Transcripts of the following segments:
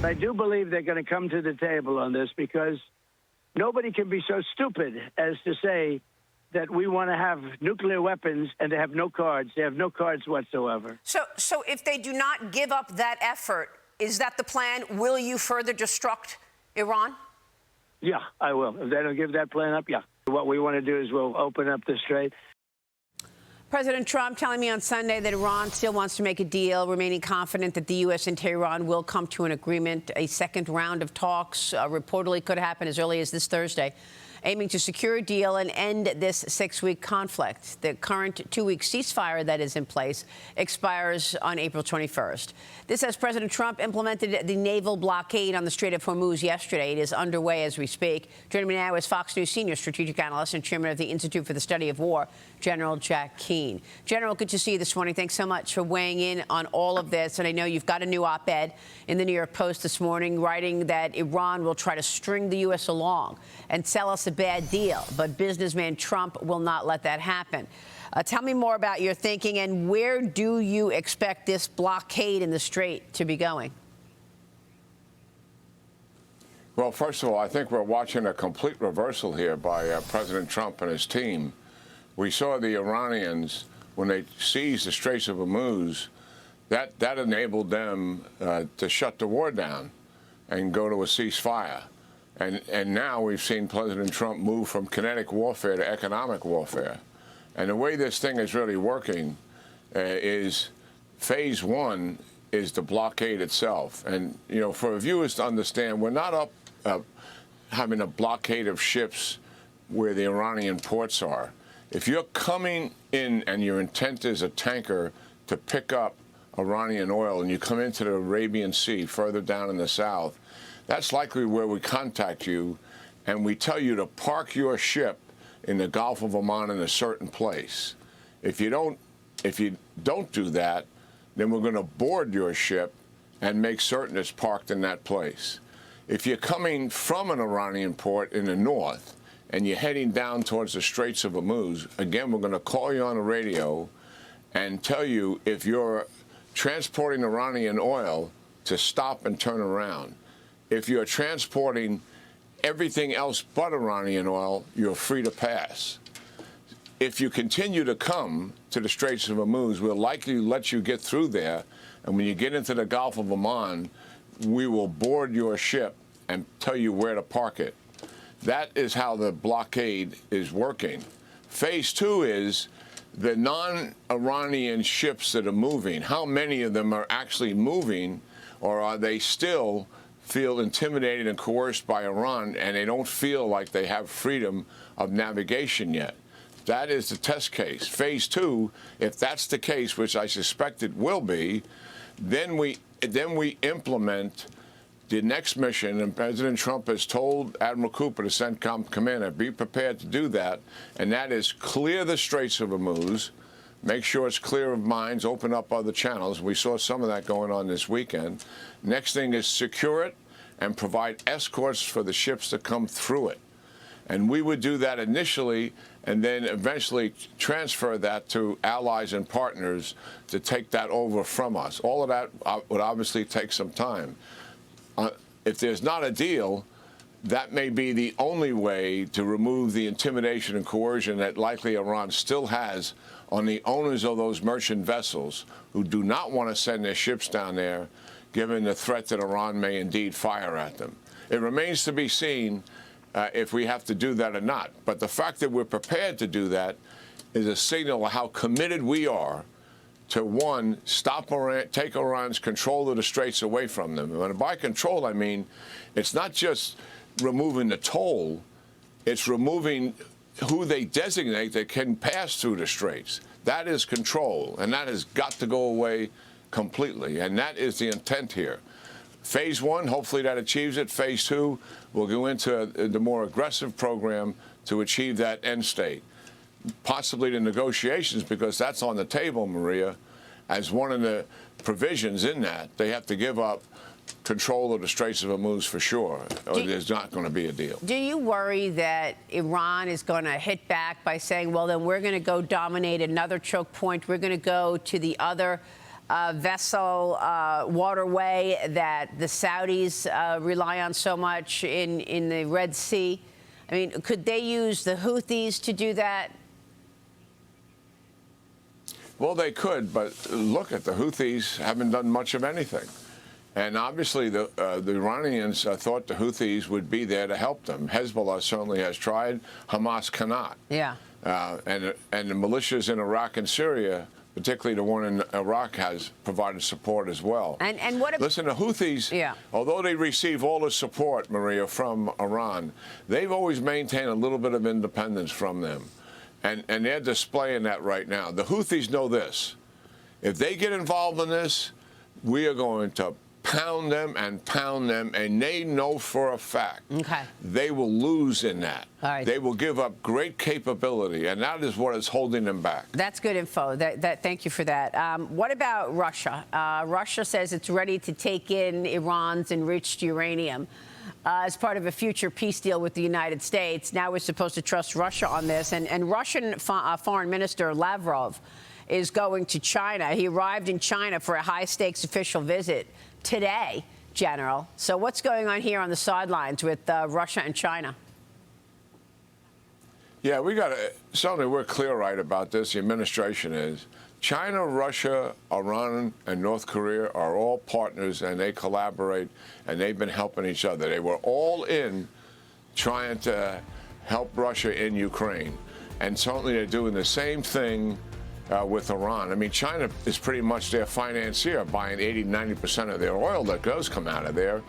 I do believe they're going to come to the table on this because nobody can be so stupid as to say that we want to have nuclear weapons and they have no cards. They have no cards whatsoever. So if they do not give up that effort, is that the plan? Will you further destruct Iran? Yeah, I will. If they don't give that plan up, yeah. What we want to do is we'll open up the Strait. President Trump telling me on Sunday that Iran still wants to make a deal, remaining confident that the U.S. and Tehran will come to an agreement. A second round of talks reportedly could happen as early as this Thursday, aiming to secure a deal and end this 6-week conflict. The current 2-week ceasefire that is in place expires on April 21st. This as President Trump implemented the naval blockade on the Strait of Hormuz yesterday. It is underway as we speak. Joining me now is Fox News senior strategic analyst and chairman of the Institute for the Study of War, General Jack Keane. General, good to see you this morning. Thanks so much for weighing in on all of this. And I know you've got a new op-ed in the New York Post this morning writing that Iran will try to string the U.S. along and sell us a bad deal, but businessman Trump will not let that happen. Tell me more about your thinking, and where do you expect this blockade in the Strait to be going? Well, first of all, I think we're watching a complete reversal here by President Trump and his team. We saw the Iranians, when they seized the Straits of Hormuz, that enabled them to shut the war down and go to a ceasefire. And now we've seen President Trump move from kinetic warfare to economic warfare. And the way this thing is really working is phase one is the blockade itself. And, you know, for viewers to understand, we're not up having a blockade of ships where the Iranian ports are. If you're coming in and your intent is a tanker to pick up Iranian oil and you come into the Arabian Sea further down in the south, that's likely where we contact you and we tell you to park your ship in the Gulf of Oman in a certain place. If you don't do that, then we're going to board your ship and make certain it's parked in that place. If you're coming from an Iranian port in the north and you're heading down towards the Straits of Hormuz, again, we're going to call you on the radio and tell you if you're transporting Iranian oil to stop and turn around. If you're transporting everything else but Iranian oil, you're free to pass. If you continue to come to the Straits of Hormuz, we'll likely let you get through there, and when you get into the Gulf of Oman, we will board your ship and tell you where to park it. That is how the blockade is working. Phase two is the non-Iranian ships that are moving. How many of them are actually moving, or are they still feel intimidated and coerced by Iran, and they don't feel like they have freedom of navigation yet? That is the test case. Phase two, if that's the case, which I suspect it will be, then we implement the next mission, and President Trump has told Admiral Cooper, the CENTCOM commander, be prepared to do that, and that is clear the Straits of Hormuz, make sure it's clear of mines, open up other channels. We saw some of that going on this weekend. Next thing is secure it and provide escorts for the ships that come through it. And we would do that initially and then eventually transfer that to allies and partners to take that over from us. All of that would obviously take some time. If there's not a deal, that may be the only way to remove the intimidation and coercion that likely Iran still has on the owners of those merchant vessels who do not want to send their ships down there, given the threat that Iran may indeed fire at them. It remains to be seen if we have to do that or not. But the fact that we're prepared to do that is a signal of how committed we are to, one, stop Iran, take Iran's control of the Straits away from them. And by control, I mean it's not just removing the toll, it's removing who they designate that can pass through the Straits. That is control, and that has got to go away completely, and that is the intent here. Phase one, hopefully that achieves it. Phase two, we'll go into the more aggressive program to achieve that end state. Possibly the negotiations, because that's on the table, Maria, as one of the provisions in that. They have to give up control of the Straits of Hormuz for sure, or there's not going to be a deal. Do you worry that Iran is going to hit back by saying, well, then we're going to go dominate another choke point, we're going to go to the other vessel waterway that the Saudis rely on so much in the Red Sea? I mean, could they use the Houthis to do that? Well, they could, but look at the Houthis haven't done much of anything. And obviously, the Iranians thought the Houthis would be there to help them. Hezbollah certainly has tried. Hamas cannot. Yeah. And the militias in Iraq and Syria, particularly the one in Iraq, has provided support as well. And what? Listen, the Houthis, although they receive all the support, Maria, from Iran, they've always maintained a little bit of independence from them. And they're displaying that right now. The Houthis know this. If they get involved in this, we are going to pound them, and they know for a fact they will lose in that. All right. They will give up great capability, and that is what is holding them back. That's good info. Thank you for that. What about Russia? Russia says it's ready to take in Iran's enriched uranium as part of a future peace deal with the United States. Now we're supposed to trust Russia on this. And Russian Foreign Minister Lavrov is going to China. He arrived in China for a high-stakes official visit today, General. So what's going on here on the sidelines with Russia and China? Yeah, certainly we're clear-eyed about this. The administration is. China, Russia, Iran, and North Korea are all partners, and they collaborate, and they've been helping each other. They were all in trying to help Russia in Ukraine. And certainly they're doing the same thing with Iran. I mean, China is pretty much their financier, buying 80–90% of their oil that does come out of there,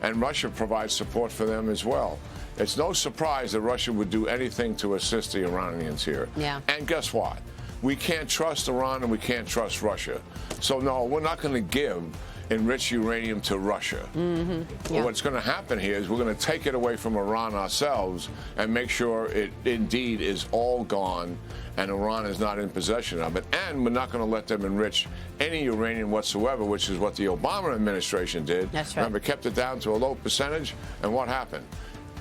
and Russia provides support for them as well. It's no surprise that Russia would do anything to assist the Iranians here. Yeah. And guess what? We can't trust Iran and we can't trust Russia. So, no, we're not going to give enriched uranium to Russia. Yeah. What's going to happen here is we're going to take it away from Iran ourselves and make sure it indeed is all gone and Iran is not in possession of it. And we're not going to let them enrich any uranium whatsoever, which is what the Obama administration did. That's right. Remember, kept it down to a low percentage, and what happened?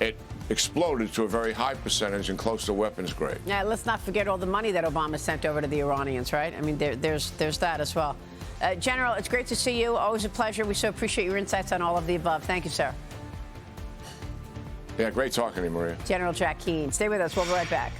It exploded to a very high percentage and close to weapons grade. Yeah, let's not forget all the money that Obama sent over to the Iranians, right? I mean, there's that as well. General, it's great to see you. Always a pleasure. We so appreciate your insights on all of the above. Thank you, sir. Yeah, great talking to you, Maria. General Jack Keane. Stay with us. We'll be right back.